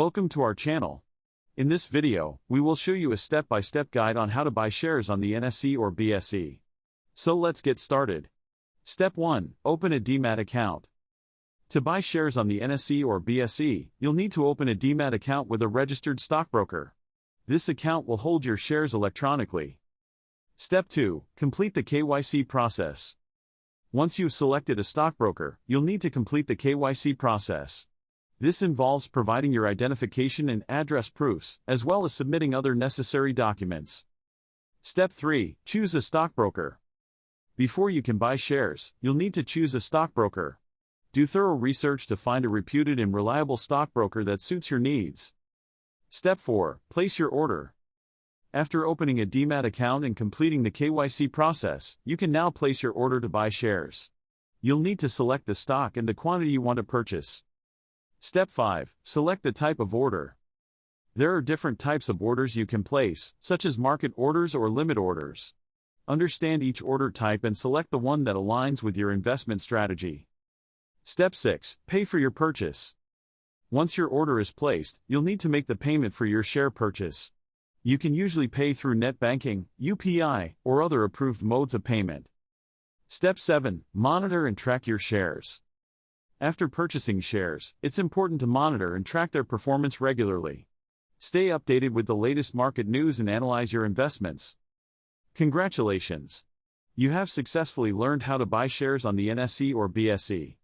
Welcome to our channel. In this video, we will show you a step-by-step guide on how to buy shares on the NSE or BSE. So let's get started. Step 1. Open a demat account. To buy shares on the NSE or BSE, you'll need to open a demat account with a registered stockbroker. This account will hold your shares electronically. Step 2. Complete the KYC process. Once you've selected a stockbroker, you'll need to complete the KYC process. This involves providing your identification and address proofs, as well as submitting other necessary documents. Step 3. Choose a stockbroker. Before you can buy shares, you'll need to choose a stockbroker. Do thorough research to find a reputed and reliable stockbroker that suits your needs. Step 4. Place your order. After opening a demat account and completing the KYC process, you can now place your order to buy shares. You'll need to select the stock and the quantity you want to purchase. Step 5. Select the type of order. There are different types of orders you can place, such as market orders or limit orders. Understand each order type and select the one that aligns with your investment strategy. Step 6. Pay for your purchase. Once your order is placed, you'll need to make the payment for your share purchase. You can usually pay through net banking, UPI, or other approved modes of payment. Step 7. Monitor and track your shares. After purchasing shares, it's important to monitor and track their performance regularly. Stay updated with the latest market news and analyze your investments. Congratulations! You have successfully learned how to buy shares on the NSE or BSE.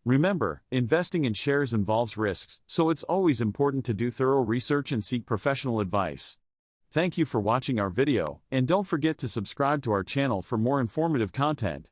Remember, investing in shares involves risks, so it's always important to do thorough research and seek professional advice. Thank you for watching our video, and don't forget to subscribe to our channel for more informative content.